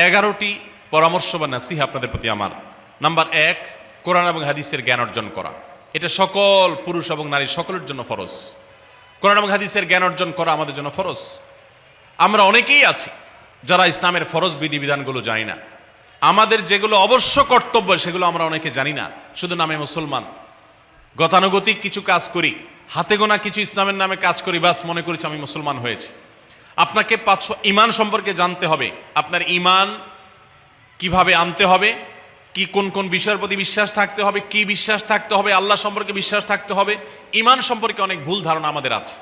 11টি পরামর্শ বা নাসিহা আপনাদের প্রতি আমার। নাম্বার 1, কোরআন এবং হাদিসের জ্ঞান অর্জন করা। এটা সকল পুরুষ এবং নারী সকলের জন্য ফরজ। কোরআন এবং হাদিসের জ্ঞান অর্জন করা আমাদের জন্য ফরজ। আমরা অনেকেই আছি যারা ইসলামের ফরজ বিধিবিধানগুলো জানি না। আমাদের যেগুলো অবশ্য কর্তব্য সেগুলো আমরা অনেকে জানি না, শুধু নামে মুসলমান। গতানুগতিক কিছু কাজ করি, হাতে গোনা কিছু ইসলামের নামে কাজ করি, বাস মনে করেছি আমি মুসলমান হয়েছি। আপনাকে ঈমান সম্পর্কে জানতে হবে। আপনার ঈমান কিভাবে আনতে হবে, কি কোন কোন বিষয়ের প্রতি বিশ্বাস থাকতে হবে, কি বিশ্বাস থাকতে হবে, আল্লাহ সম্পর্কে বিশ্বাস থাকতে হবে। ঈমান সম্পর্কে অনেক ভুল ধারণা আমাদের আছে।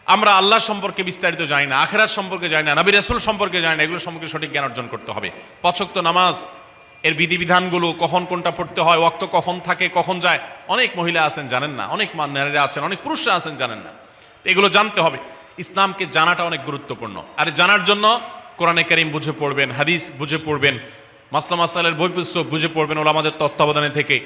আমরা আল্লাহ সম্পর্কে বিস্তারিত জানি না, আখিরাত সম্পর্কে জানি না, নবী রাসূল সম্পর্কে জানি না। এগুলো সম্পর্কে সঠিক জ্ঞান অর্জন করতে হবে। 5 ওয়াক্ত নামাজ এর বিধিবিধানগুলো, কখন কোনটা পড়তে হয়, ওয়াক্ত কখন থাকে কখন যায়, অনেক মহিলা আছেন জানেন না, অনেক নারীরা আছেন, অনেক পুরুষরা আছেন জানেন না। এগুলো জানতে হবে। ইসলামকে জানাটা অনেক গুরুত্বপূর্ণ। আর জানার জন্য কোরআনে কারীম বুঝে পড়বেন, হাদিস বুঝে পড়বেন, মাসলা মাসাইলের বই পুস্তক বুঝে পড়বেন ওলামাদের তত্ত্বাবধানে থেকে,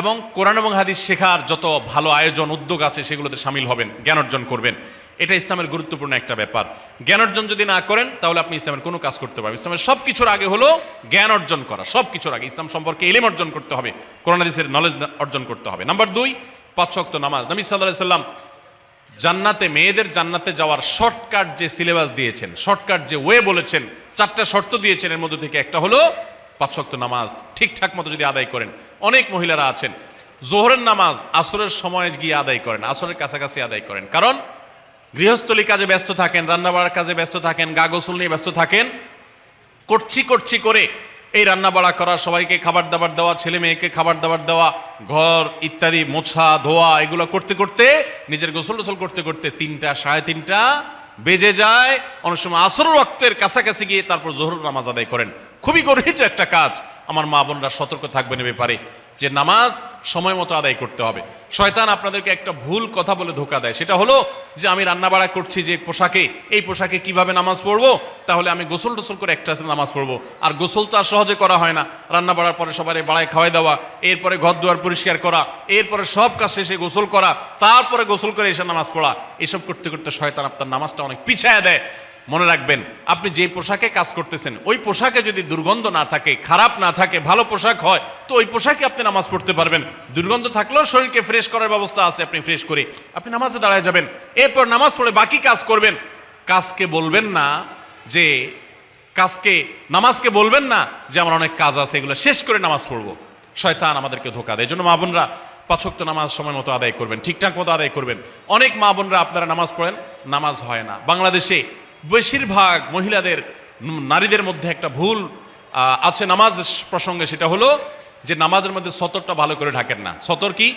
এবং কোরআন এবং হাদিস শেখার যত ভালো আয়োজন উদ্যোগ আছে সেগুলোতে শামিল হবেন, জ্ঞান অর্জন করবেন। এটা ইসলামের গুরুত্বপূর্ণ একটা ব্যাপার। জ্ঞান অর্জন যদি না করেন তাহলে আপনি ইসলামের কোনো কাজ করতে পারবেন। ইসলামের সব কিছুর আগে হলো জ্ঞান অর্জন করা। সব কিছুর আগে ইসলাম সম্পর্কে ইলম অর্জন করতে হবে, কোরআন হাদিসের নলেজ অর্জন করতে হবে। নাম্বার 2, 5 ওয়াক্ত নামাজ। নবী সাল্লাল্লাহু আলাইহি সাল্লাম জান্নাতে, মেয়েদের জান্নাতে যাওয়ার শর্টকাট যে সিলেবাস দিয়েছেন, শর্টকাট যে ওয়ে বলেছেন, 4টা শর্ত দিয়েছেন। এর মধ্যে থেকে একটা হলো 5 ওয়াক্ত নামাজ ঠিকঠাক মতো যদি আদায় করেন। অনেক মহিলারা আছেন জোহরের নামাজ আসরের সময় গিয়ে আদায় করেন, আসরের কাছাকাছি আদায় করেন, কারণ গৃহস্থলী কাজে ব্যস্ত থাকেন, রান্নাবাড়ার কাজে ব্যস্ত থাকেন, গা গোসল নিয়ে ব্যস্ত থাকেন। করছি করে এই রান্নাবাড়া করা, সবাইকে খাবার দাবার দেওয়া, ছেলে মেয়েকে খাবার দাবার দেওয়া, ঘর ইত্যাদি মোছা ধোয়া, এগুলো করতে করতে, নিজের গোসল টোসল করতে করতে 3টা 3:30 বেজে যায়। অনেক সময় আসরের ওয়াক্তের কাছাকাছি গিয়ে তারপর জোহরের নামাজ আদায় করেন। খুবই গর্হিত একটা কাজ। আমার মা বোনরা সতর্ক থাকবেন এ ব্যাপারে, যে নামাজ সময় মতো আদায় করতে হবে। শয়তান আপনাদেরকে একটা ভুল কথা বলে ধোঁকা দেয়, সেটা হলো যে আমি রান্নাবাড়া করছি যে পোশাকে, এই পোশাকে কিভাবে নামাজ পড়বো, তাহলে আমি গোসল টোসল করে একটা নামাজ পড়বো। আর গোসল তো আর সহজে করা হয় না। রান্নাবাড়ার পরে সবাই বাড়ায় খাওয়াই দেওয়া, এরপরে ঘর দুয়ার পরিষ্কার করা, এরপরে সব কাজ শেষে গোসল করা, তারপরে গোসল করে এসে নামাজ পড়া, এসব করতে করতে শয়তান আপনার নামাজটা অনেক পিছায়া দেয়। মনে রাখবেন, আপনি যে পোশাকে কাজ করতেছেন ওই পোশাকে যদি দুর্গন্ধ না থাকে, খারাপ না থাকে, ভালো পোশাক হয়, তো ওই পোশাকে আপনি নামাজ পড়তে পারবেন। দুর্গন্ধ থাকলেও শরীরকে ফ্রেশ করার ব্যবস্থা আছে, আপনি ফ্রেশ করে আপনি নামাজে দাঁড়ায় যাবেন। এরপর নামাজ পড়ে বাকি কাজ করবেন। কাজকে বলবেন না যে নামাজকে বলবেন না যে আমার অনেক কাজ আছে, এগুলো শেষ করে নামাজ পড়বো। শয়তান আমাদেরকে ধোঁকা দেয়। এই জন্য মা বোনরা 5 ওয়াক্ত নামাজ সময় মতো আদায় করবেন, ঠিকঠাক মতো আদায় করবেন। অনেক মা বোনরা আপনারা নামাজ পড়েন, নামাজ হয় না। বাংলাদেশে বেশিরভাগ মহিলাদের, নারীদের মধ্যে একটা ভুল আছে নামাজ প্রসঙ্গে, সেটা হলো যে নামাজের মধ্যে সতরটা ভালো করে ঢাকেন না। সতর কি?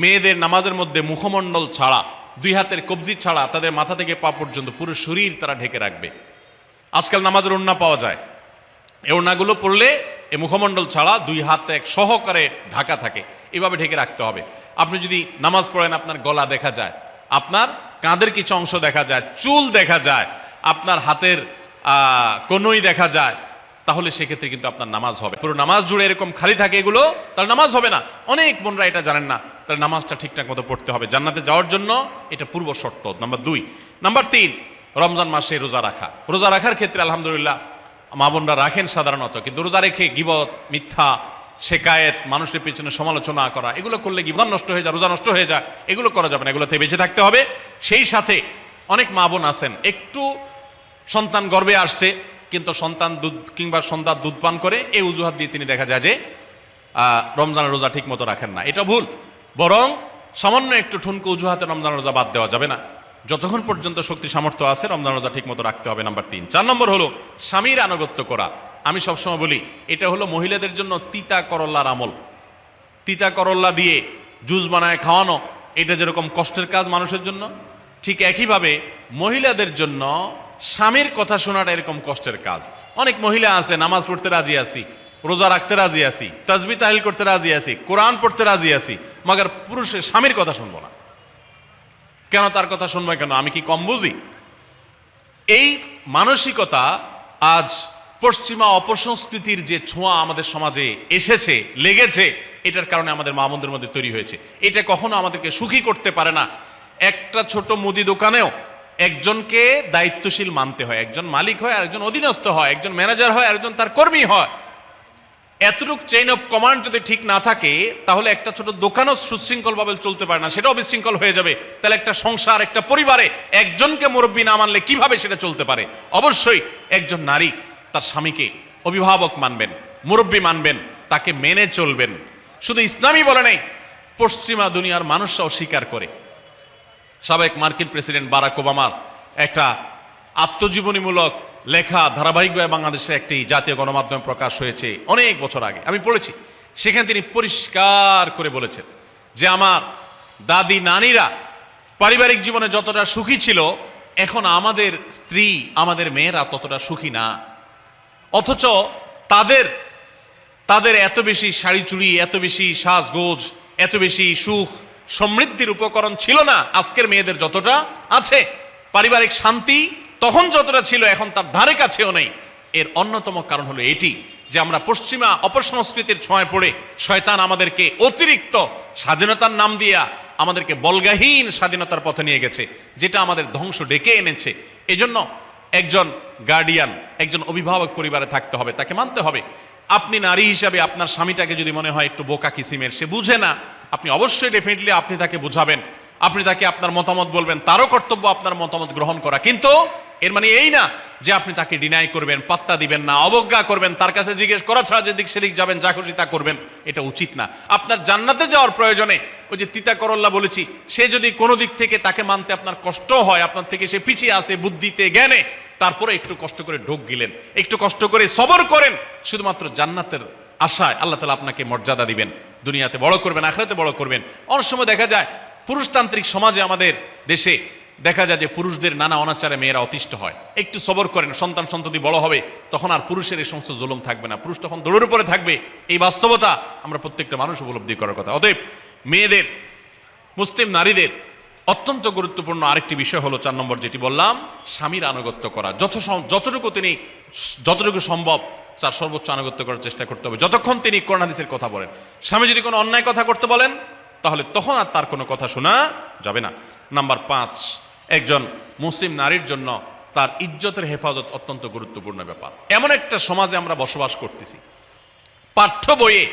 মেয়েদের নামাজের মধ্যে মুখমণ্ডল ছাড়া, 2 হাতের কবজি ছাড়া তাদের মাথা থেকে পা পর্যন্ত পুরো শরীর তারা ঢেকে রাখবে। আজকাল নামাজের ওড়না পাওয়া যায়, এই ওড়নাগুলো পড়লে এই মুখমণ্ডল ছাড়া 2 হাত এক সহকারে ঢাকা থাকে, এভাবে ঢেকে রাখতে হবে। আপনি যদি নামাজ পড়েন আপনার গলা দেখা যায়, আপনার কাঁধের কিছু অংশ দেখা যায়, চুল দেখা যায়, আপনার হাতের কনুই দেখা যায়, তাহলে সেক্ষেত্রে কিন্তু আপনার নামাজ হবে। পুরো নামাজ জুড়ে এরকম খালি থাকে এগুলো, তাহলে নামাজ হবে না। অনেক বোনরা এটা জানেন না, তাহলে নামাজটা ঠিকঠাক মতো পড়তে হবে। জান্নাতে যাওয়ার জন্য এটা পূর্ব শর্ত, নাম্বার 2। নাম্বার 3, রমজান মাসে রোজা রাখা। রোজা রাখার ক্ষেত্রে আলহামদুলিল্লাহ মা বোনরা রাখেন সাধারণত, কিন্তু রোজা রেখে গীবত, মিথ্যা, শেকায়েত, মানুষের পেছনে সমালোচনা করা, এগুলো করলে গীবত নষ্ট হয়ে যায়, রোজা নষ্ট হয়ে যায়। এগুলো করা যাবে না, এগুলোতে বেঁচে থাকতে হবে। সেই সাথে অনেক মা বোন আছেন একটু সন্তান গর্ভে আসছে, কিন্তু সন্তান দুধ কিংবা সন্তান দুধ পান করে, এই অজুহাত দিয়ে তিনি দেখা যায় যে রমজানের রোজা ঠিক মতো রাখেন না। এটা ভুল। বরং সামান্য একটু ঠুনকো অজুহাতে রমজানের রোজা বাদ দেওয়া যাবে না। যতক্ষণ পর্যন্ত শক্তি সামর্থ্য আছে রমজান রোজা ঠিক মতো রাখতে হবে। নাম্বার 3। 4 নম্বর হলো স্বামীর আনুগত্য করা। আমি সবসময় বলি এটা হলো মহিলাদের জন্য তিতা করল্লার আমল। তিতা করল্লা দিয়ে জুস বানায় খাওয়ানো, এটা যেরকম কষ্টের কাজ মানুষের জন্য, ঠিক একইভাবে মহিলাদের জন্য স্বামীর কথা শোনাটা এরকম কষ্টের কাজ। অনেক মহিলা আছে নামাজ পড়তে রাজি আছি, রোজা রাখতে রাজি আছি, তাসবিহ তাহলিল করতে রাজি আছি, কোরআন পড়তে রাজি আছি, মগর পুরুষের স্বামীর কথা শুনবো না। কেন তার কথা শুনবো কেন? আমি কি কম বুঝি? এই মানসিকতা আজ পশ্চিমা অপসংস্কৃতির যে ছোঁয়া আমাদের সমাজে এসেছে, লেগেছে, এটার কারণে আমাদের মা বোনদের মধ্যে তৈরি হয়েছে। এটা কখনো আমাদেরকে সুখী করতে পারে না। একটা ছোট মুদি দোকানেও একজনকে দায়িত্বশীল মানতে হয়, একজন মালিক হয়, আরেকজন অধীনস্থ হয়, একজন ম্যানেজার হয়, আরেকজন তার কর্মী হয়। এতটুক চেইন অফ কমান্ড যদি ঠিক না থাকে, তাহলে একটা ছোট দোকানও সুশৃঙ্খলভাবে চলতে পারে না, সেটাও বিশৃঙ্খল হয়ে যাবে। তাহলে একটা সংসার, একটা পরিবারে একজনকে মুরব্বী না মানলে কিভাবে সেটা চলতে পারে? অবশ্যই একজন নারী তার স্বামীকে অভিভাবক মানবেন, মুরব্বী মানবেন, তাকে মেনে চলবেন। শুধু ইসলামই বলে নেই, পশ্চিমা দুনিয়ার মানুষরাও স্বীকার করে। সাবেক মার্কিন প্রেসিডেন্ট বারাক ওবামার একটা আত্মজীবনীমূলক লেখা ধারাবাহিকভাবে বাংলাদেশে একটি জাতীয় গণমাধ্যমে প্রকাশ হয়েছে অনেক বছর আগে, আমি পড়েছি। সেখানে তিনি পরিষ্কার করে বলেছেন যে আমার দাদি নানিরা পারিবারিক জীবনে যতটা সুখী ছিল, এখন আমাদের স্ত্রী, আমাদের মেয়েরা ততটা সুখী না। অথচ তাদের তাদের এত বেশি শাড়ি চুড়ি, এত বেশি সাজগোজ, এত বেশি সুখ সমৃদ্ধির উপকরণ ছিল না আজকের মেয়েদের যতটা আছে। পারিবারিক শান্তি তখন যতটা ছিল এখন তার ধারে কাছেও নেই। এর অন্যতম কারণ হলো এটি যে আমরা পশ্চিমা অপসংস্কৃতির ছোঁয়ায় পড়ে শয়তান আমাদেরকে অতিরিক্ত স্বাধীনতার নাম দিয়া আমাদেরকে বলগাহীন স্বাধীনতার পথে নিয়ে গেছে, যেটা আমাদের ধ্বংস ডেকে এনেছে। এজন্য একজন গার্ডিয়ান, একজন অভিভাবক পরিবারে থাকতে হবে, তাকে মানতে হবে। আপনি নারী হিসাবে আপনার স্বামীটাকে যদি মনে হয় একটু বোকা কিসিমের, সে বুঝে না, আপনি অবশ্যই ডেফিনেটলি আপনি তাকে বুঝাবেন, আপনি তাকে আপনার মতামত বলবেন, তারও কর্তব্য আপনার মতামত গ্রহণ করা। কিন্তু এর মানে এই না যে আপনি তাকে ডিনাই করবেন, পাত্তা দিবেন না, অবজ্ঞা করবেন, তার কাছে জিজ্ঞেস করা ছাড়া যেদিক সেদিক যাবেন, যা খুশি তা করবেন, এটা উচিত না। আপনার জান্নাতে যাওয়ার প্রয়োজনে ওই যে তিতা করল্লা বলেছি, সে যদি কোনো দিক থেকে তাকে মানতে আপনার কষ্ট হয়, আপনার থেকে সে পিছিয়ে আসে বুদ্ধিতে জ্ঞানে, তারপরে একটু কষ্ট করে ঢোক গিলেন, একটু কষ্ট করে সবর করেন, শুধুমাত্র জান্নাতের আশায় আল্লাহ তাআলা আপনাকে মর্যাদা দিবেন, দুনিয়াতে বড় করবেন, আখিরাতে বড় করবেন। অনেক সময় দেখা যায় পুরুষতান্ত্রিক সমাজে আমাদের দেশে দেখা যায় যে পুরুষদের নানা অনাচারে মেয়েরা অতিষ্ঠ হয়। একটু সবর করেন, সন্তান সন্ততি বড় হবে, তখন আর পুরুষের এই সমস্ত জুলুম থাকবে না, পুরুষ তখন দৌড়ের উপরে থাকবে। এই বাস্তবতা আমরা প্রত্যেকটা মানুষ উপলব্ধি করার কথা। অতএব মেয়েদের, মুসলিম নারীদের অত্যন্ত গুরুত্বপূর্ণ আরেকটি বিষয় হলো 4 নম্বর যেটি বললাম, স্বামীর আনুগত্য করা। যতটুকু সম্ভব তার সর্বোচ্চ আনুগত্য করার চেষ্টা করতে হবে, যতক্ষণ তিনি কোরআন হাদিসের কথা বলেন। স্বামী যদি কোনো অন্যায় কথা করতে বলেন, তাহলে তখন আর তার কোনো কথা শোনা যাবে না। নাম্বার 5, একজন মুসলিম নারীর জন্য তার ইজ্জতের হেফাজত অত্যন্ত গুরুত্বপূর্ণ ব্যাপার। এমন একটা সমাজে আমরা বসবাস করতেছি, পাঠ্য বইয়ে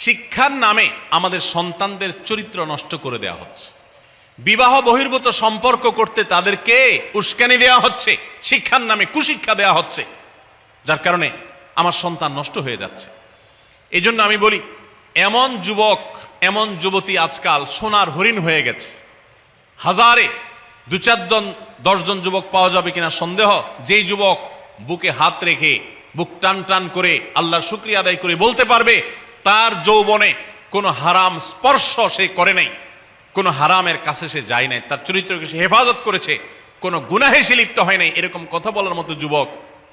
শিক্ষার নামে আমাদের সন্তানদের চরিত্র নষ্ট করে দেওয়া হচ্ছে। বিবাহ বহির্ভূত সম্পর্ক করতে তাদেরকে উস্কানি দেওয়া হচ্ছে, শিক্ষার নামে কুশিক্ষা দেওয়া হচ্ছে, যার কারণে আমার সন্তান নষ্ট হয়ে যাচ্ছে। এই জন্য আমি বলি, এমন যুবক, এমন যুবতী আজকাল সোনার হরিণ হয়ে গেছে। হাজারে 2-4-10 জন যুবক পাওয়া যাবে কিনা সন্দেহ, যেই যুবক বুকে হাত রেখে বুক টান টান করে আল্লাহর শুকরিয়া আদায় করে বলতে পারবে তার যৌবনে কোনো হারাম স্পর্শ সে করে নাই, কোনো হারামের কাছে সে যায় নাই, তার চরিত্রকে সে হেফাজত করেছে, কোনো গুনাহে সে লিপ্ত হয় নাই, এরকম কথা বলার মতো যুবক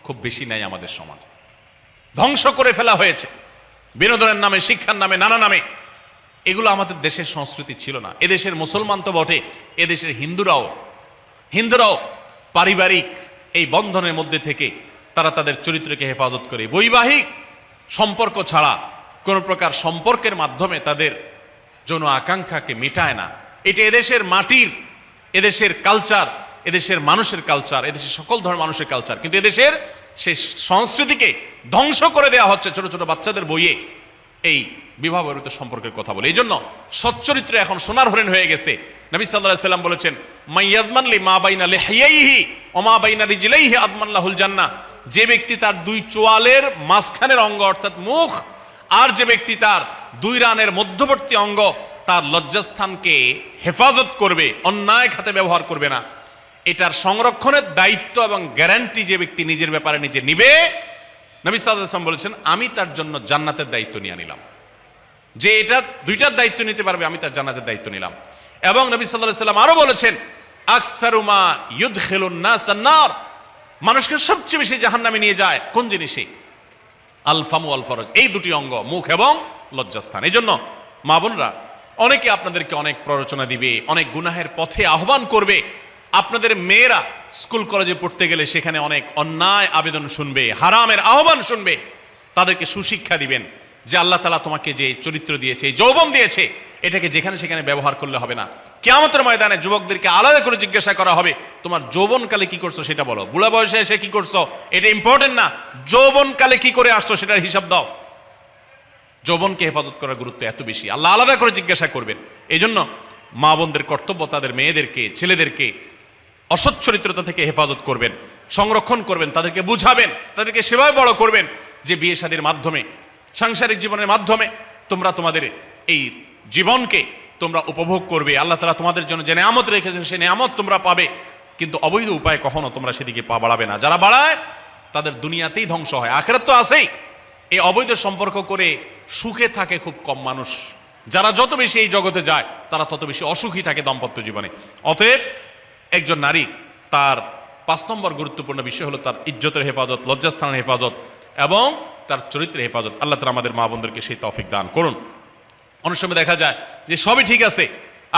খুব বেশি নাই আমাদের সমাজে। ধ্বংস করে ফেলা হয়েছে বিনোদনের নামে, শিক্ষার নামে, নানা নামে। এগুলো আমাদের দেশের সংস্কৃতি ছিল না। এদেশের মুসলমান তো বটে, এদেশের হিন্দুরাও পারিবারিক এই বন্ধনের মধ্যে থেকে তারা তাদের চরিত্রকে হেফাজত করে, বৈবাহিক সম্পর্ক ছাড়া কোনো প্রকার সম্পর্কের মাধ্যমে তাদের যৌন আকাঙ্ক্ষাকে মেটায় না। এটা এদেশের মাটির, এদেশের কালচার, এদেশের মানুষের কালচার, এদেশের সকল ধরনের মানুষের কালচার, কিন্তু এদেশের সেই সংস্কৃতিকে ধ্বংস করে দেওয়া হচ্ছে ছোট ছোট বাচ্চাদের বইয়ে এই বিবাহ বহির্ভূত সম্পর্কের কথা বলে। এই জন্য সচ্চরিত্র এখন সোনার হরিণ হয়ে গেছে। নবী সাল্লাল্লাহু আলাইহি সাল্লাম বলেছেন, মাইয়াজমান লি মা বাইনা লিহিয়াইহি ওয়া মা বাইনা রিজলাইহি আদমান লাহুল জান্নাহ। যে ব্যক্তি তার 2 চোয়ালের মাঝখানের অঙ্গ অর্থাৎ মুখ, আর যে ব্যক্তি তার 2 রানের মধ্যবর্তী অঙ্গ, তার লজ্জাস্থানকে হেফাজত করবে, অন্যায় খাতে ব্যবহার করবে না, এটার সংরক্ষণের দায়িত্ব এবং গ্যারান্টি যে ব্যক্তি নিজের ব্যাপারে নিজে নিবে, নবী সাল্লাল্লাহু আলাইহি ওয়াসাল্লাম বলেছেন, আমি তার জন্য জান্নাতের দায়িত্ব নিয়ে নিলাম। যে এটা 2টার দায়িত্ব নিতে পারবে, আমি তার জান্নাতের দায়িত্ব নিলাম। এবং নবী সাল্লাল্লাহু আলাইহি ওয়াসাল্লাম আরো বলেছেন, আকসারু মা ইউদখিলুন নাস আন-নার, মানুষকে সবচেয়ে বেশি জাহান্নামে নিয়ে যায় কোন জিনিসে? আল ফামু আল ফরজ, এই 2টি অঙ্গ, মুখ এবং লজ্জাস্থান। এই জন্য মা বোনরা, অনেকে আপনাদেরকে অনেক প্ররোচনা দিবে, অনেক গুনাহের পথে আহ্বান করবে। আপনাদের মেয়েরা স্কুল কলেজে পড়তে গেলে সেখানে অনেক অন্যায় আবেদন শুনবে, হারামের আহ্বান শুনবে। তাদেরকে সুশিক্ষা দিবেন যে আল্লাহ তাআলা তোমাকে যে চরিত্র দিয়েছে, এই যৌবন দিয়েছে, এটাকে যেখানে সেখানে ব্যবহার করলে হবে না। কিয়ামতের ময়দানে যুবকদেরকে আলাদা করে জিজ্ঞাসা করা হবে, তোমার যৌবনকালে কি করছো সেটা বলো, বুড়া বয়সে এসে কি করছো এটা ইম্পর্টেন্ট না, যৌবনকালে কি করে আসছো সেটার হিসাব দাও। যৌবনকে হেফাজত করার গুরুত্ব এত বেশি, আল্লাহ আলাদা করে জিজ্ঞাসা করবেন। এই জন্য মা বোনদের কর্তব্য তাদের মেয়েদেরকে, ছেলেদেরকে অসৎ চরিত্রতা থেকে হেফাজত করবেন, সংরক্ষণ করবেন, তাদেরকে বুঝাবেন, তাদেরকে সেভাবে বড় করবেন যে বিয়ে শাদীর মাধ্যমে, সাংসারিক জীবনের মাধ্যমে তোমরা তোমাদের এই জীবনকে তোমরা উপভোগ করবে। আল্লাহ তাআলা তোমাদের জন্য যে নেয়ামত রেখেছেন সেই নেয়ামত তোমরা পাবে, কিন্তু অবৈধ উপায়ে কখনো তোমরা সেদিকে পা বাড়াবে না। যারা বাড়ায় তাদের দুনিয়াতেই ধ্বংস হয়, আখিরাত তো আছেই। এই অবৈধ সম্পর্ক করে সুখে থাকে খুব কম মানুষ। যারা যত বেশি এই জগতে যায় তারা তত বেশি অসুখী থাকে দাম্পত্য জীবনে। অতএব একজন নারী তার 5 নম্বর গুরুত্বপূর্ণ বিষয় হলো তার ইজ্জতের হেফাজত, লজ্জাস্থানের হেফাজত এবং তার চরিত্রের হেফাজত। আল্লাহ তাআলা আমাদের মা বোনদেরকে সেই তৌফিক দান করুন। অনেক সময় দেখা যায় যে সবই ঠিক আছে,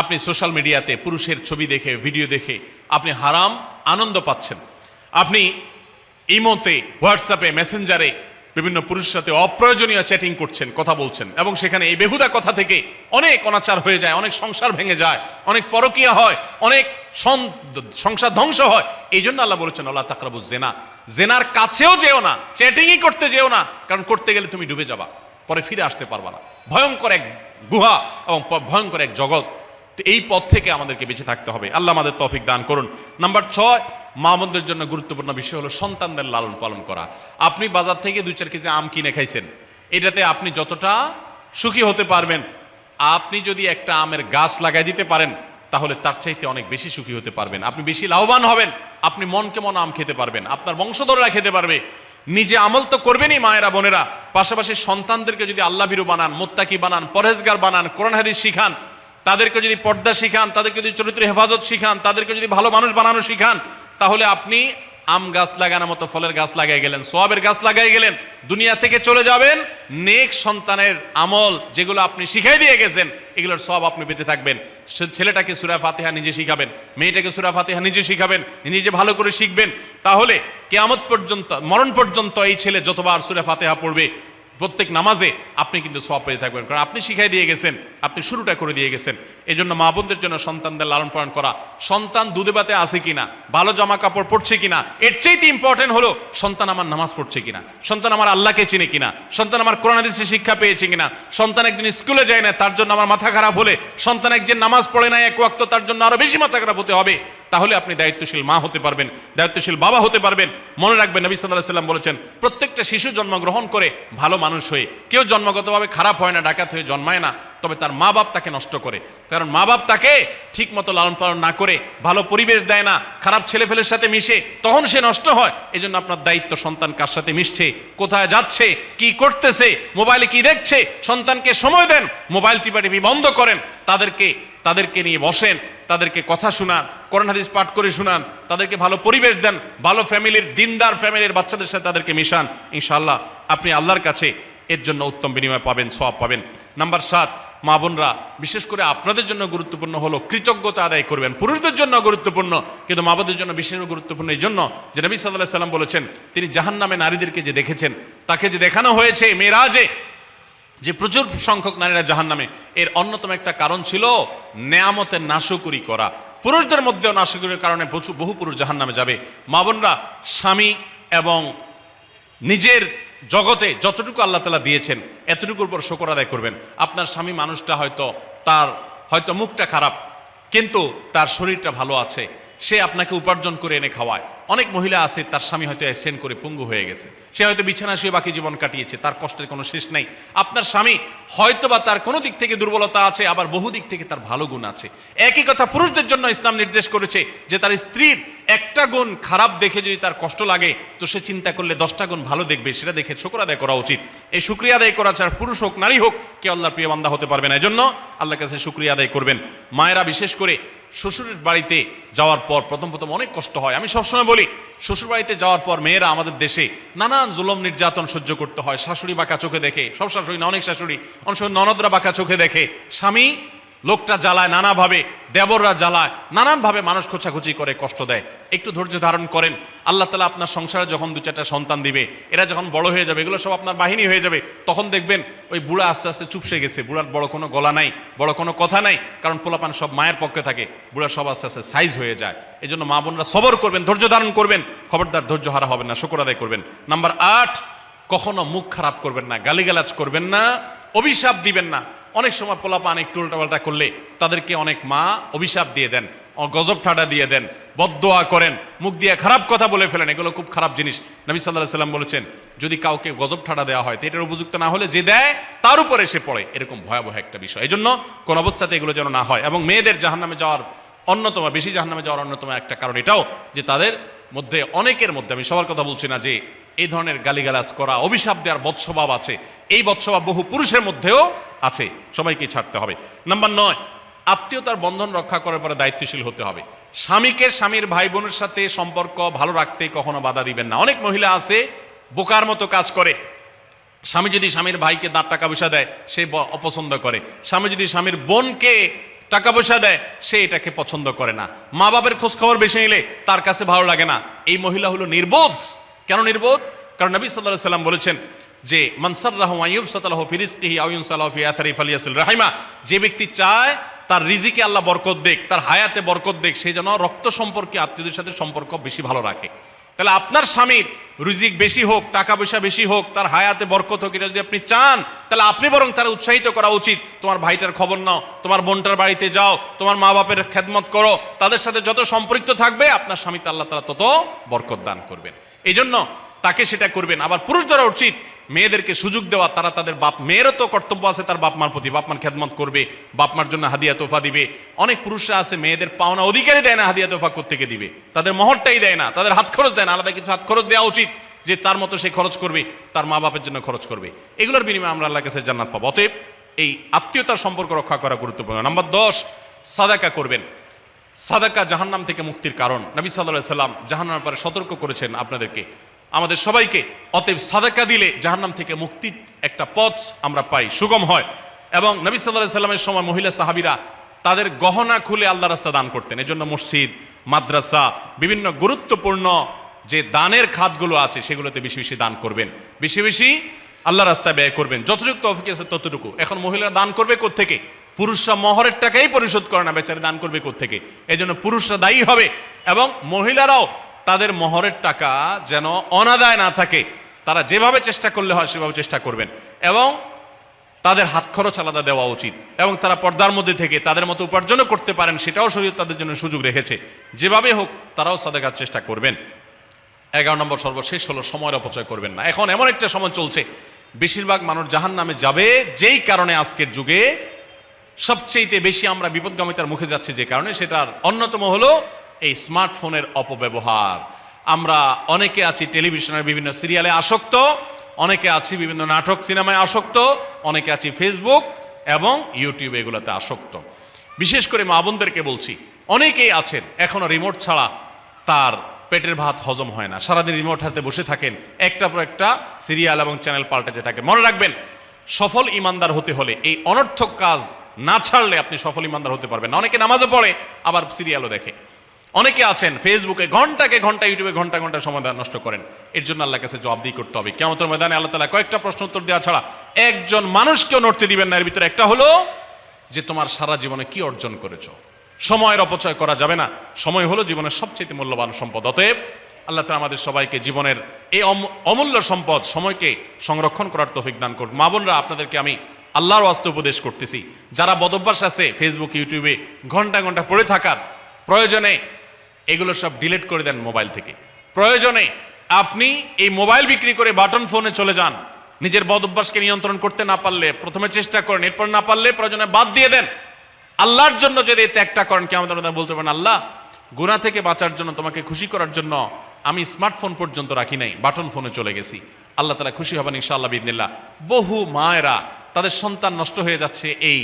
আপনি সোশ্যাল মিডিয়াতে পুরুষের ছবি দেখে, ভিডিও দেখে আপনি হারাম আনন্দ পাচ্ছেন। আপনি ইমোতে, হোয়াটসঅ্যাপে, মেসেঞ্জারে বিভিন্ন পুরুষের সাথে অপ্রয়োজনীয় চ্যাটিং করছেন, কথা বলছেন, এবং সেখানে এই বেহুদা কথা থেকে অনেক অনাচার হয়ে যায়, অনেক সংসার ভেঙে যায়, অনেক পরকীয়া হয়, অনেক সংসার ধ্বংস হয়। এই জন্য আল্লাহ বলেছেন ওয়ালা তাকরাবুজ জিনা, জেনার কাছেও যেও না, চ্যাটিংই করতে যেও না, কারণ করতে গেলে তুমি ডুবে যাবা, পরে ফিরে আসতে পারবা না। ভয়ঙ্কর এক গুহা এবং ভয়ঙ্কর এক জগৎ। তো এই পথ থেকে আমাদেরকে বেঁচে থাকতে হবে। আল্লাহ আমাদের তৌফিক দান করুন। নাম্বার 6, মা বোনদের জন্য গুরুত্বপূর্ণ বিষয় হলো সন্তানদের লালন পালন করা। আপনি বাজার থেকে 2-4 কেজি আম কিনে খাইছেন, এটাতে আপনি যতটা সুখী হতে পারবেন, আপনি যদি একটা আমের গাছ লাগাই দিতে পারেন তাহলে তার চাইতে অনেক বেশি সুখী হতে পারবেন, আপনি বেশি লাভবান হবেন, আপনি মনকে মন আম খেতে পারবেন, আপনার বংশধররা খেতে পারবে। নিজে আমল তো করবেনই মায়েরা বোনেরা, পাশাপাশি সন্তানদেরকে যদি আল্লাহ ভীরু বানান, মুত্তাকি বানান, পরহেজগার বানান, কোরআন হাদিস শিখান, তাদেরকে যদি পর্দা শিখান, তাদেরকে যদি চরিত্রের হেফাজত শিখান, তাদেরকে যদি ভালো মানুষ বানানো শিখান, তাহলে আপনি আম গাছ লাগানোর মতো ফলের গাছ লাগাই গেলেন, সওয়াবের গাছ লাগাই গেলেন, দুনিয়া থেকে চলে যাবেন। নেক সন্তানের আমল যেগুলো আপনি শিখাই দিয়ে গেছেন এগুলোর সওয়াব আপনি পেতে থাকবেন। ছেলেটাকে সূরা ফাতিহা নিজে শিখাবেন, মেয়েটাকে সূরা ফাতিহা নিজে শিখাবেন, নিজে ভালো করে শিখবেন, তাহলে কিয়ামত পর্যন্ত, মরণ পর্যন্ত এই ছেলে যতবার সূরা ফাতিহা পড়বে প্রত্যেক নামাজে আপনি কিন্তু সওয়াব পেয়ে থাকবেন, কারণ আপনি শিখাই দিয়ে গেছেন, আপনি শুরুটা করে দিয়ে গেছেন। এই জন্য মা বোনদের জন্য সন্তানদের লালন পালন করা, সন্তান দুধে ভাতে আছে কিনা, ভালো জামা কাপড় পরছে কিনা, এর চাইতে ইম্পর্টেন্ট হলো সন্তান আমার নামাজ পড়ছে কিনা, সন্তান আমার আল্লাহকে চিনে কিনা, সন্তান আমার কোরআন হাদিসের শিক্ষা পেয়েছে কিনা। সন্তান একজন স্কুলে যায় না তার জন্য আমার মাথা খারাপ হলে, সন্তান একজন নামাজ পড়ে না এক ওয়াক্ত তার জন্য আরো বেশি মাথা খারাপ হতে হবে। তাহলে আপনি দায়িত্বশীল মা হতে পারবেন, দায়িত্বশীল বাবা হতে পারবেন। মনে রাখবেন নবী সাল্লাল্লাহু আলাইহি ওয়াসাল্লাম বলেছেন প্রত্যেকটা শিশু জন্মগ্রহণ করে ভালো মানুষ হয়ে, কেউ জন্মগতভাবে খারাপ হয় না, ডাকাত হয়ে জন্মায় না, তবে তার মা বাপ তাকে নষ্ট করে। কারণ মা বাপ তাকে ঠিক মতো লালন পালন না করে, ভালো পরিবেশ দেয় না, খারাপ ছেলেফেলের সাথে মিশে, তখন সে নষ্ট হয়। এই জন্য আপনার দায়িত্ব সন্তান কার সাথে মিশছে, কোথায় যাচ্ছে, কি করতেছে, মোবাইলে কি দেখছে, সন্তানকে সময় দেন, মোবাইল টিপাটিপি বন্ধ করেন, তাদেরকে নিয়ে বসেন, তাদেরকে কথা শোনান, কোরআন হাদিস পাঠ করে শোনান, তাদেরকে ভালো পরিবেশ দেন, ভালো ফ্যামিলির, দিনদার ফ্যামিলির বাচ্চাদের সাথে তাদেরকে মিশান। ইনশাআল্লাহ আপনি আল্লাহর কাছে এর জন্য উত্তম বিনিময় পাবেন, সওয়াব পাবেন। নাম্বার 7, মা বোনরা বিশেষ করে আপনাদের জন্য গুরুত্বপূর্ণ হলো কৃতজ্ঞতা আদায় করবেন। পুরুষদের জন্য গুরুত্বপূর্ণ, কিন্তু মা বোনদের জন্য বিশেষ গুরুত্বপূর্ণ এই জন্য যে নবী সাল্লাল্লাহু আলাইহি ওয়াসাল্লাম বলেছেন, তিনি জাহান্নামে নারীদেরকে যে দেখেছেন, তাকে যে দেখানো হয়েছে মেরাজে, যে প্রচুর সংখ্যক নারীরা জাহান্নামে, এর অন্যতম একটা কারণ ছিল নেয়ামতের নাশকরি করা। পুরুষদের মধ্যেও নাশকরির কারণে বহু পুরুষ জাহান্নামে যাবে। মা বোনরা স্বামী এবং নিজের জগতে যতটুকু আল্লাহ তাআলা দিয়েছেন এতটুকুর উপর শুকর আদায় করবেন। আপনার স্বামী মানুষটা হয়তো মুখটা খারাপ কিন্তু তার শরীরটা ভালো আছে, সে আপনাকে উপার্জন করে এনে খাওয়ায়। অনেক মহিলা আছে তার স্বামী হয়তো অ্যাক্সিডেন্ট করে পঙ্গু হয়ে গেছে, সে হয়তো বিছানা শুয়ে বাকি জীবন কাটিয়েছে, তার কষ্টের কোনো শেষ নাই। আপনার স্বামী হয়তো বা তার কোনো দিক থেকে দুর্বলতা আছে, আবার বহু দিক থেকে তার ভালো গুণ আছে। একই কথা পুরুষদের জন্য ইসলাম নির্দেশ করেছে যে তার স্ত্রীর একটা গুণ খারাপ দেখে যদি তার কষ্ট লাগে তো সে চিন্তা করলে 10টা গুণ ভালো দেখবে, সেটা দেখে শুকর আদায় করা উচিত। এই শুকরিয়া আদায় করা ছাড়া পুরুষ হোক নারী হোক কে আল্লাহর প্রিয় বান্দা হতে পারবে না। এই জন্য আল্লাহর কাছে শুকরিয়া আদায় করবেন। মায়েরা বিশেষ করে শ্বশুরের বাড়িতে যাওয়ার পর প্রথম অনেক কষ্ট হয়। আমি সবসময় বলি শ্বশুর বাড়িতে যাওয়ার পর মেয়েরা আমাদের দেশে নানান জুলুম নির্যাতন সহ্য করতে হয়। শাশুড়ি বাঁকা চোখে দেখে, সব শাশুড়ি না, অনেক শাশুড়ি, অনেক সময় ননদরা বাঁকা চোখে দেখে, স্বামী লোকটা জ্বালায় নানাভাবে, দেবররা জ্বালায় নানানভাবে, মানুষ খোঁচাখুচি করে কষ্ট দেয়। একটু ধৈর্য ধারণ করেন, আল্লাহ তাআলা আপনার সংসারে যখন 2-4টা সন্তান দিবে, এরা যখন বড় হয়ে যাবে, এগুলো সব আপনার বাহিনী হয়ে যাবে, তখন দেখবেন ওই বুড়া আস্তে আস্তে চুপসে গেছে, বুড়ার বড় কোনো গলা নাই, বড় কোনো কথা নাই, কারণ পোলাপান সব মায়ের পক্ষে থাকে, বুড়া সব আস্তে আস্তে সাইজ হয়ে যায়। এই জন্য মা বোনরা সবর করবেন, ধৈর্য ধারণ করবেন, খবরদার ধৈর্য হারা হবেন না, শুকর আদায় করবেন। নাম্বার 8, কখনো মুখ খারাপ করবেন না, গালিগালাজ করবেন না, অভিশাপ দিবেন না। অনেক সময় পোলাপান একটু উল্টাপাল্টা করলে তাদেরকে অনেক মা অভিশাপ দিয়ে দেন, গজব ঠাডা দিয়ে দেন, বদদোয়া করেন, মুখ দিয়ে খারাপ কথা বলে ফেলেন। এগুলো খুব খারাপ জিনিস। নবী সাল্লাল্লাহু আলাইহি ওয়াসাল্লাম বলেছেন, যদি কাউকে গজব ঠাডা দেওয়া হয় তো এটার উপযুক্ত না হলে যে দেয় তার উপরে এসে পড়ে, এরকম ভয়াবহ একটা বিষয়। এই জন্য কোন অবস্থাতে এগুলো যেন না হয়। এবং মেয়েদের জাহান্নামে যাওয়ার বেশি জাহান্নামে যাওয়ার অন্যতম একটা কারণ এটাও যে তাদের মধ্যে, অনেকের মধ্যে, আমি সবার কথা বলছি না, যে এই ধরনের গালিগালাজ করা, অভিশাপ দেওয়ার বৎস্বভাব আছে। এই বৎস্বভাব বহু পুরুষের মধ্যেও আছে, সবাইকে ছাড়তে হবে। নাম্বার 9, আত্মীয়তার বন্ধন রক্ষা করার পরে দায়িত্বশীল হতে হবে। স্বামীকে স্বামীর ভাই বোনের সাথে সম্পর্ক ভালো রাখতে কখনো বাধা দিবেন না। অনেক মহিলা আছে বোকার মতো কাজ করে। স্বামী যদি স্বামীর ভাইকে টাকা পয়সা দেয় সে অপছন্দ করে, স্বামী যদি স্বামীর বোনকে টাকা পয়সা দেয় সে এটাকে পছন্দ করে না, মা বাবার খোঁজ খবর বেশি নিলে তার কাছে ভালো লাগে না। এই মহিলা হলো নির্বোধ। কেন নির্বোধ? কারণ নবী সাল্লাল্লাহু আলাইহি ওয়াসাল্লাম বলেছেন যে মান সাররাহু আইয়ুবসাতালাহু ফি রিজকিহি আও ইউনসালাহু ফি আথারি ফালিয়াসিল রাহিমা, যে ব্যক্তি চায় তার রিজিকে আল্লাহ বরকত দেখ, তার হায়াতে বরকত দেখ, সে যেন রক্ত সম্পর্কে আত্মীয়দের সাথে সম্পর্ক বেশি ভালো রাখে। তাহলে আপনার স্বামীর রিজিক বেশি হোক, টাকা পয়সা বেশি হোক, তার হায়াতে বরকত হোক, এটা যদি আপনি চান তাহলে আপনি বরং তারা উৎসাহিত করা উচিত। তোমার ভাইটার খবর নাও, তোমার বোনটার বাড়িতে যাও, তোমার মা বাপের খেদমত করো, তাদের সাথে যত সম্পৃক্ত থাকবে আপনার স্বামীতে আল্লাহ তাআলা তত বরকত দান করবেন। এই জন্য তাকে সেটা করবেন। আবার পুরুষদেরও উচিত মেয়েদেরকে সুযোগ দেওয়া, তারা তাদের বাপ, মেয়েরও তো কর্তব্য আছে তার বাপ মার প্রতি, বাপ মার খেদমত করবে, বাপ মার জন্য হাদিয়া তোফা দিবে। অনেক পুরুষরা আছে মেয়েদের পাওনা অধিকারই দেয় না, হাদিয়া তোফা কোত্থেকে দিবে, তাদের মহরটাই দেয় না, তাদের হাত খরচ দেয় না। আলাদা কিছু হাত খরচ দেওয়া উচিত, যে তার মতো সে খরচ করবে, তার মা বাপের জন্য খরচ করবে। এগুলোর বিনিময়ে আমরা আল্লাহর কাছে জান্নাত পাবো। অতএব এই আত্মীয়তার সম্পর্ক রক্ষা করা গুরুত্বপূর্ণ। নাম্বার 10, সাদাকা করবেন। সাদাকা জাহান্নাম থেকে মুক্তির কারণ। নবী সাল্লাল্লাহু আলাইহি ওয়াসাল্লাম জাহান্নামের ব্যাপারে সতর্ক করেছেন আপনাদেরকে, আমাদের সবাইকে। অতএব সাদাকা দিলে জাহান্নাম থেকে মুক্তির একটা পথ আমরা পাই, সুগম হয়। এবং নবী সাল্লাল্লাহু আলাইহি ওয়াসাল্লামের সময় মহিলা সাহাবীরা তাদের গহনা খুলে আল্লাহর রাস্তায় দান করতেন। এজন্য মসজিদ, মাদ্রাসা, বিভিন্ন গুরুত্বপূর্ণ যে দানের খাতগুলো আছে সেগুলোতে বেশি বেশি দান করবেন, বেশি বেশি আল্লাহর রাস্তায় ব্যয় করবেন, যতটুকু তৌফিক আছে ততটুকু। এখন মহিলারা দান করবে কোত্থেকে? পুরুষরা মহরের টাকাই পরিশোধ করে না, বেচারে দান করবে কোত্থেকে? এই জন্য পুরুষরা দায়ী হবে। এবং মহিলারাও তাদের মহরের টাকা যেন অনাদায় না থাকে, তারা যেভাবে চেষ্টা করলে হয় সেভাবে চেষ্টা করবেন। এবং তাদের হাত খরচ আলাদা দেওয়া উচিত, এবং তারা পর্দার মধ্যে থেকে তাদের মতো উপার্জনও করতে পারেন, সেটাও শরীয়ত তাদের জন্য সুযোগ রেখেছে। যেভাবে হোক তারাও সাদাকার চেষ্টা করবেন। 11 নম্বর সর্বশেষ হলো সময়ের অপচয় করবেন না। এখন এমন একটা সময় চলছে, বেশিরভাগ মানুষ জাহান্নামে যাবে যেই কারণে আজকের যুগে সবচেয়ে বেশি আমরা বিপদগামিতার মুখে যাচ্ছি, যে কারণে সেটার অন্যতম হলো এই স্মার্টফোনের অপব্যবহার। আমরা অনেকে আছি টেলিভিশনের বিভিন্ন সিরিয়ালে আসক্ত, অনেকে আছি বিভিন্ন নাটক সিনেমায় আসক্ত, অনেকে আছি ফেসবুক এবং ইউটিউব এগুলোতে আসক্ত। বিশেষ করে মা বোনদেরকে বলছি, অনেকেই আছেন এখনো রিমোট ছাড়া তার পেটের ভাত হজম হয় না, সারাদিন রিমোট হাতে বসে থাকেন, একটা পর একটা সিরিয়াল এবং চ্যানেল পাল্টাতে থাকেন। মনে রাখবেন, সফল ইমানদার হতে হলে এই অনর্থক কাজ না ছাড়লে আপনি সফল ইমানদার হতে পারবেন না। অনেকে নামাজও পড়ে আবার সিরিয়ালও দেখে, অনেকে আছেন ফেসবুকে ঘন্টাকে ঘন্টা, ইউটিউবে ঘন্টা ঘন্টা সময় নষ্ট করেন। এর জন্য আল্লাহর কাছে জবাবদিহি করতে হবে। কিয়ামতের ময়দানে আল্লাহ তাআলা কয়েকটা প্রশ্ন উত্তর দেওয়া ছাড়া একজন মানুষকেও নড়তে দিবেন না। এর ভিতরে একটা হলো যে তোমার সারা জীবনে কি অর্জন করেছো। সময়ের অপচয় করা যাবে না। সময় হলো জীবনের সবচেয়ে মূল্যবান সম্পদ। অতএব আল্লাহ তাআলা আমাদের সবাইকে জীবনের এই অমূল্য সম্পদ সময়কে সংরক্ষণ করার তৌফিক দান করুন। মা বোনরা, আপনাদেরকে আমি আল্লাহর ওয়াস্তে উপদেশ করতেছি, যারা বদভ্যাস আছে ফেসবুক ইউটিউবে ঘন্টা ঘন্টা পড়ে থাকার, প্রয়োজনে এগুলো সব ডিলিট করে দেন মোবাইল থেকে। প্রয়োজনে আপনি এই মোবাইল বিক্রি করে বাটন ফোনে চলে যান। নিজের বদভ্যাসকে নিয়ন্ত্রণ করতে না পারলে প্রথমে চেষ্টা করেন, এরপর না পারলে প্রয়োজনে বাদ দিয়ে দেন। আল্লাহর জন্য যদি এই ত্যাগটা করেন, কিয়ামতের ময়দানে বলতে পারেন, আল্লাহ গুনাহ থেকে বাঁচার জন্য, তোমাকে খুশি করার জন্য আমি স্মার্টফোন পর্যন্ত রাখি নাই, বাটন ফোনে চলে গেছি। আল্লাহ তাআলা খুশি হবেন ইনশাআল্লাহ বিইذنিল্লাহ। বহু মায়েরা তাদের সন্তান নষ্ট হয়ে যাচ্ছে এই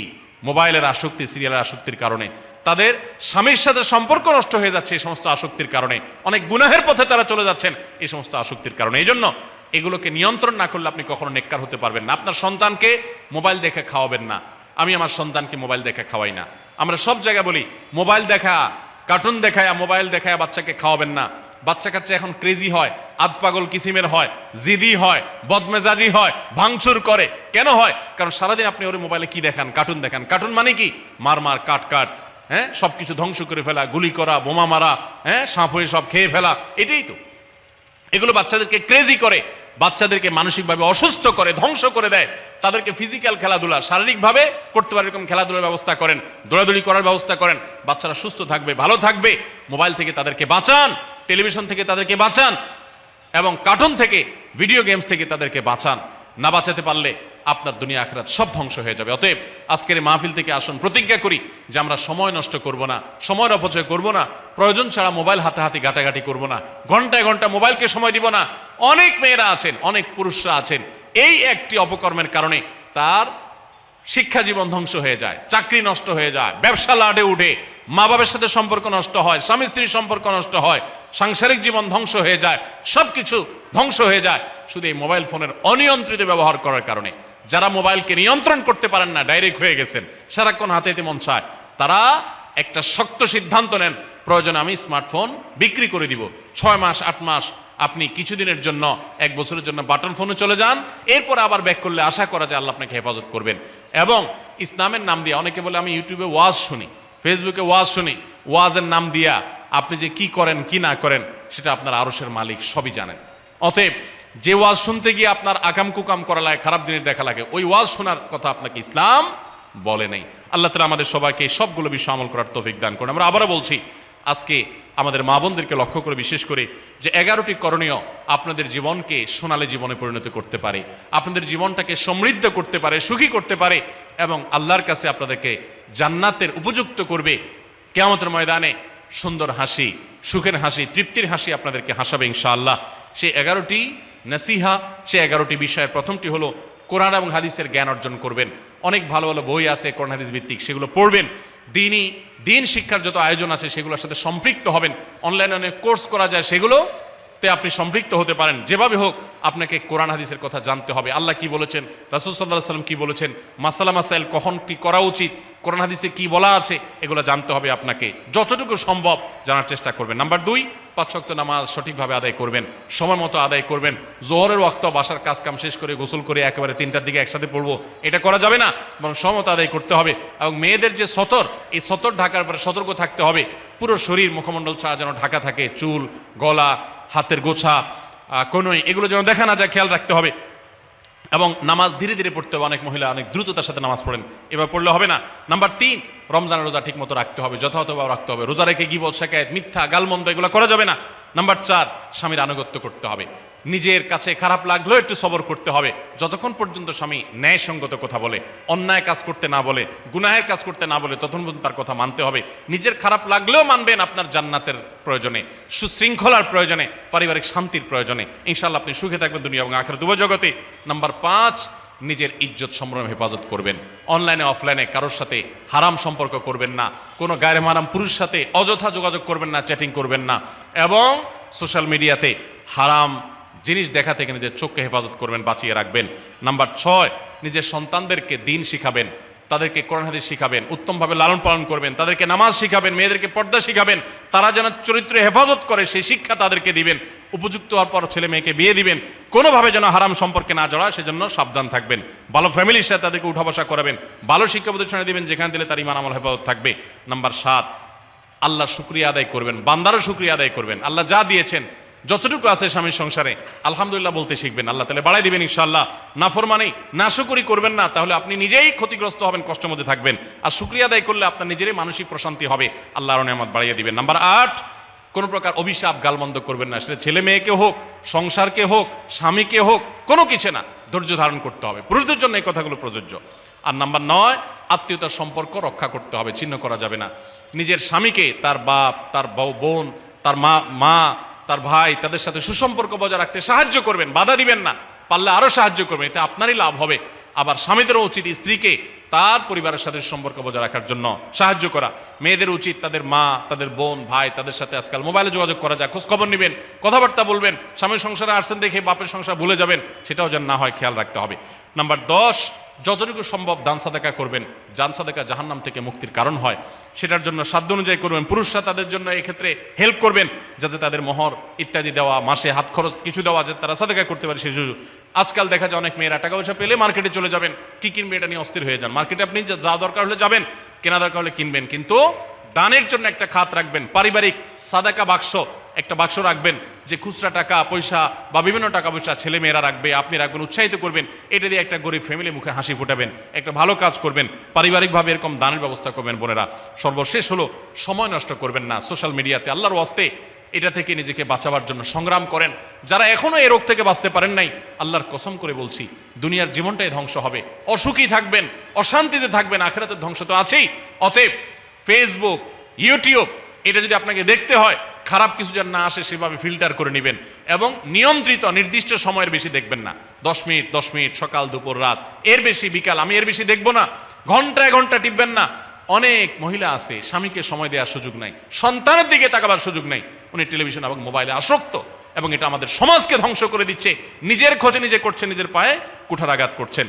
মোবাইলের আসক্তি, সিরিয়ালের আসক্তির কারণে। তাদের স্বামীর সাথে সম্পর্ক নষ্ট হয়ে যাচ্ছে এই সমস্ত আসক্তির কারণে। অনেক গুনাহের পথে তারা চলে যাচ্ছেন এই সমস্ত আসক্তির কারণে। এই জন্য এগুলোকে নিয়ন্ত্রণ না করলে আপনি কখনো নেককার হতে পারবেন না। আপনার সন্তানকে মোবাইল দেখে খাওয়াবেন না, আমি আমার সন্তানকে মোবাইল দেখা খাওয়াই না। আমরা সব জায়গায় বলি মোবাইল দেখা, কার্টুন দেখায়, মোবাইল দেখায় বাচ্চাকে খাওয়াবেন না। বাচ্চা কাচ্চা এখন ক্রেজি হয়, আধপাগল কিসিমের হয়, জিদি হয়, বদমেজাজি হয়, ভাঙচুর করে। কেন হয়? কারণ সারাদিন আপনি ওর মোবাইলে কি দেখান? কার্টুন দেখান। কার্টুন মানে কি? মার মার, কাট কাট, হ্যাঁ, সবকিছু ধ্বংস করে ফেলা, গুলি করা, বোমা মারা, হ্যাঁ, সাপ হয়ে সব খেয়ে ফেলা, এটাই তো। এগুলো বাচ্চাদেরকে ক্রেজি করে, বাচ্চাদেরকে মানসিকভাবে অসুস্থ করে, ধ্বংস করে দেয়। তাদেরকে ফিজিক্যাল খেলাধুলা, শারীরিকভাবে করতে পারে এরকম খেলাধুলার ব্যবস্থা করেন, দৌড়াদৌড়ি করার ব্যবস্থা করেন। বাচ্চারা সুস্থ থাকবে, ভালো থাকবে। মোবাইল থেকে তাদেরকে বাঁচান, টেলিভিশন থেকে তাদেরকে বাঁচান, এবং কার্টুন থেকে, ভিডিও গেমস থেকে তাদেরকে বাঁচান। না বাঁচাতে পারলে আপনার দুনিয়া আখিরাত সব ধ্বংস হয়ে যাবে। অতএব আজকের এই মাহফিল থেকে আসুন, প্রতিজ্ঞা করি যে আমরা সময় নষ্ট করব না, সময়ের অপচয় করব না, প্রয়োজন ছাড়া মোবাইল হাতাহাতি ঘাটাঘাটি করব না, ঘন্টায় ঘন্টা মোবাইলকে সময় দিব না। অনেক মেয়েরা আছেন, অনেক পুরুষরা আছেন, এই একটি অপকর্মের কারণে তার শিক্ষা জীবন ধ্বংস হয়ে যায়, চাকরি নষ্ট হয়ে যায়, ব্যবসা লাডে উঠে, মা বাবার সাথে সম্পর্ক নষ্ট হয়, স্বামী স্ত্রীর সম্পর্ক নষ্ট হয়, সাংসারিক জীবন ধ্বংস হয়ে যায়, সবকিছু ধ্বংস হয়ে যায় শুধু এই মোবাইল ফোনের অনিয়ন্ত্রিত ব্যবহার করার কারণে। যারা মোবাইলকে নিয়ন্ত্রণ করতে পারেন না, ডাইরেক্ট হয়ে গেছেন, সারাক্ষণ হাতে মন চায়, তারা একটা শক্ত সিদ্ধান্ত নেন, প্রয়োজনে আমি স্মার্টফোন বিক্রি করে দিব। 6 মাস 8 মাস আপনি কিছুদিনের জন্য, 1 বছরের জন্য বাটন ফোনে চলে যান, এরপর আবার ব্যাক করলে আশা করা যায় আল্লাহ আপনাকে হেফাজত করবেন। এবং ইসলামের নাম দিয়ে, অনেকে বলে আমি ইউটিউবে ওয়াজ শুনি, ফেসবুকে ওয়াজ শুনি, ওয়াজের নাম দিয়া আপনি যে কি করেন কি না করেন সেটা আপনার আরশের মালিক সবই জানেন। অতএব যে ওয়াজ শুনতে গিয়ে আপনার আকাম কুকাম করা লাগে, খারাপ জিনিস দেখা লাগে, ওই ওয়াজ শোনার কথা আপনাকে ইসলাম বলে নেই। আল্লাহ তাআলা আমাদের সবাইকে সবগুলো বিষয় আমল করার তৌফিক দান করুন। আমরা আবারও বলছি, আজকে আমাদের মা বোনদেরকে লক্ষ্য করে বিশেষ করে যে 11টি করণীয় আপনাদের জীবনকে সোনালী জীবনে পরিণত করতে পারে, আপনাদের জীবনটাকে সমৃদ্ধ করতে পারে, সুখী করতে পারে, এবং আল্লাহর কাছে আপনাদেরকে জান্নাতের উপযুক্ত করবে। কিয়ামতের ময়দানে সুন্দর হাসি, সুখের হাসি, তৃপ্তির হাসি আপনাদেরকে হাসাবে ইনশাআল্লাহ। সেই 11টি নসিহা, সেই 11টি বিষয়ের প্রথমটি হলো কোরআন এবং হাদিসের জ্ঞান অর্জন করবেন। অনেক ভালো ভালো বই আছে কোরআন হাদিস ভিত্তিক, সেগুলো পড়বেন। দিন শিক্ষার যত আয়োজন আছে সেগুলোর সাথে সম্পৃক্ত হবেন। অনলাইনে অনেক কোর্স করা যায়, সেগুলোতে আপনি সম্পৃক্ত হতে পারেন। যেভাবে হোক আপনাকে কোরআন হাদিসের কথা জানতে হবে। আল্লাহ কি বলেছেন, রাসূল সাল্লাল্লাহু আলাইহি ওয়াসাল্লাম কি বলেছেন, মাসালা মাসাইল কখন কি করা উচিত, কোরআন হাদিসে কি বলা আছে, এগুলো জানতে হবে আপনাকে। যতটুকু সম্ভব জানার চেষ্টা করবেন। নাম্বার 2, 5 ওয়াক্ত নামাজ সঠিকভাবে আদায় করবেন, সময় মতো আদায় করবেন। জোহরের ওয়াক্ত বাসার কাজ কাম শেষ করে গোসল করে একেবারে 3টার দিকে একসাথে পড়বো, এটা করা যাবে না, বরং সময় মতো আদায় করতে হবে। এবং মেয়েদের যে সতর, এই সতর ঢাকার পরে সতর্ক থাকতে হবে। পুরো শরীর মুখমণ্ডল ছাড়া যেন ঢাকা থাকে, চুল, গলা, হাতের গোছা, কনুই, এগুলো যেন দেখা না যায়, খেয়াল রাখতে হবে। এবং নামাজ ধীরে ধীরে পড়তে হবে। অনেক মহিলা অনেক দ্রুততার সাথে নামাজ পড়েন, এবার পড়লে হবে না। নাম্বার 3, রমজানের রোজা ঠিক মতো রাখতে হবে, যথাযথভাবে রাখতে হবে। রোজা রেখে গীবত, শিকায়েত, মিথ্যা, গালমন্দ এগুলো করা যাবে না। নাম্বার 4, স্বামীর আনুগত্য করতে হবে। নিজের কাছে খারাপ লাগলেও একটু সবর করতে হবে, যতক্ষণ পর্যন্ত স্বামী ন্যায়সঙ্গত কথা বলে, অন্যায় কাজ করতে না বলে, গুনাহের কাজ করতে না বলে, ততক্ষণ পর্যন্ত তার কথা মানতে হবে। নিজের খারাপ লাগলেও মানবেন, আপনার জান্নাতের প্রয়োজনে, সুশৃঙ্খলার প্রয়োজনে, পারিবারিক শান্তির প্রয়োজনে। ইনশাআল্লাহ আপনি সুখে থাকবেন দুনিয়া এবং আখিরাত উভয় জগতে। নাম্বার 5, নিজের ইজ্জত সম্ভ্রম হেফাজত করবেন। অনলাইনে অফলাইনে কারোর সাথে হারাম সম্পর্ক করবেন না, কোনো গায়রে মারাম পুরুষ সাথে অযথা যোগাযোগ করবেন না, চ্যাটিং করবেন না, এবং সোশ্যাল মিডিয়াতে হারাম জিনিস দেখা থেকে নিজের চোখকে হেফাজত করবেন, বাঁচিয়ে রাখবেন। নাম্বার 6, নিজের সন্তানদেরকে দিন শিখাবেন, তাদেরকে কোরআন হাদিস শিখাবেন, উত্তমভাবে লালন পালন করবেন, তাদেরকে নামাজ শিখাবেন, মেয়েদেরকে পর্দা শিখাবেন, তারা যেন চরিত্র হেফাজত করে সেই শিক্ষা তাদেরকে দিবেন। উপযুক্ত হওয়ার পর ছেলে মেয়েকে বিয়ে দিবেন, কোনোভাবে যেন হারাম সম্পর্কে না জড়ায় সেজন্য সাবধান থাকবেন। ভালো ফ্যামিলির সাথে তাদেরকে উঠা বসা করাবেন, ভালো শিক্ষা প্রতিষ্ঠানে দিবেন যেখানে দিলে তার ইমান আমল হেফাজত থাকবে। নাম্বার 7, আল্লাহর শুকরিয়া আদায় করবেন, বান্দারও শুকরিয়া আদায় করবেন। আল্লাহ যা দিয়েছেন, যতটুকু আছে স্বামীর সংসারে, আলহামদুলিল্লাহ বলতে শিখবেন, আল্লাহ তাআলা বাড়াই দিবেন ইনশাআল্লাহ। নাফরমানি, নাশুকরি করবেন না, তাহলে আপনি নিজেই ক্ষতিগ্রস্ত হবেন, কষ্টের মধ্যে থাকবেন। আর শুকরিয়া আদায় করলে আপনার নিজেরই মানসিক প্রশান্তি হবে, আল্লাহর নিয়ামত বাড়িয়ে দিবেন। নাম্বার 8, কোনো প্রকার অভিশাপ গালমন্দ করবেন না, সেটা ছেলে মেয়েকে হোক, সংসারকে হোক, স্বামীকে হোক, কোনো কিছু না, ধৈর্য ধারণ করতে হবে। পুরুষদের জন্য এই কথাগুলো প্রযোজ্য। আর নাম্বার 9, আত্মীয়তার সম্পর্ক রক্ষা করতে হবে, ছিন্ন করা যাবে না। নিজের স্বামীকে তার বাপ, তার বোন, তার মা, তার ভাই, তাদের সাথে সুসম্পর্ক বজায় রাখতে সাহায্য করবেন, বাধা দিবেন না, পারলে আরো সাহায্য করবেন, এতে আপনারই লাভ হবে। আবার স্বামীদেরও উচিত স্ত্রীকে তার পরিবারের সাথে সম্পর্ক বজায় রাখার জন্য সাহায্য করা। মেয়েদের উচিত তাদের মা, তাদের বোন, ভাই, তাদের সাথে আজকাল মোবাইলে যোগাযোগ করা যায়, খোঁজ খবর নেবেন, কথাবার্তা বলবেন। স্বামীর সংসারে আসছেন দেখে বাপের সংসার ভুলে যাবেন, সেটাও যেন না হয়, খেয়াল রাখতে হবে। নাম্বার 10, যতটুকু সম্ভব দান সাদাকা করবেন। দান সাদাকা জাহান্নাম থেকে মুক্তির কারণ হয়, সেটার জন্য সাধ্য অনুযায়ী করবেন। পুরুষরা তাদের জন্য এক্ষেত্রে হেল্প করবেন, যাতে তাদের মোহর ইত্যাদি দেওয়া, মাসে হাত খরচ কিছু দেওয়া, যাতে তারা সাদাকা করতে পারে সেই সুযোগ। আজকাল দেখা যায় অনেক মেয়েরা টাকা পয়সা পেলে মার্কেটে চলে যাবেন, কি কিনবে এটা নিয়ে অস্থির হয়ে যান। মার্কেটে আপনি যা দরকার হলে যাবেন, কেনা দরকার হলে কিনবেন, কিন্তু দানের জন্য একটা খাত রাখবেন। পারিবারিক সাদাকা বাক্স, একটা বাক্স রাখবেন, যে খুচরা টাকা পয়সা বা বিভিন্ন টাকা পয়সা ছেলে মেয়েরা রাখবে, আপনি রাখবেন, উৎসাহিত করবেন। এটা দিয়ে একটা গরিব ফ্যামিলি মুখে হাসি ফোটাবেন, একটা ভালো কাজ করবেন, পারিবারিকভাবে এরকম দানের ব্যবস্থা করবেন। বোনেরা, সর্বশেষ হলো সময় নষ্ট করবেন না সোশ্যাল মিডিয়াতে। আল্লাহর ওয়াস্তে এটা থেকে নিজেকে বাঁচাবার জন্য সংগ্রাম করেন। যারা এখনো এই রোগ থেকে বাঁচতে পারেন নাই, আল্লাহর কসম করে বলছি, দুনিয়ার জীবনটাই ধ্বংস হবে, অসুখী থাকবেন, অশান্তিতে থাকবেন, আখিরাতের ধ্বংস তো আছেই। অতএব ফেসবুক, ইউটিউব, এটা যদি আপনাকে দেখতে হয়, খারাপ কিছু যেন না আসে সেভাবে ফিল্টার করে নেবেন, এবং নিয়ন্ত্রিত নির্দিষ্ট সময়ের বেশি দেখবেন না। 10 মিনিট সকাল, দুপুর, রাত, এর বেশি বিকাল, আমি এর বেশি দেখবো না। ঘন্টায় ঘন্টা টিপবেন না। অনেক মহিলা আছে, স্বামীকে সময় দেওয়ার সুযোগ নাই, সন্তানের দিকে তাকাবার সুযোগ নাই, উনি টেলিভিশন এবং মোবাইলে আসক্ত, এবং এটা আমাদের সমাজকে ধ্বংস করে দিচ্ছে। নিজের খোঁজে নিজে করছেন, নিজের পায়ে কুঠারাঘাত করছেন।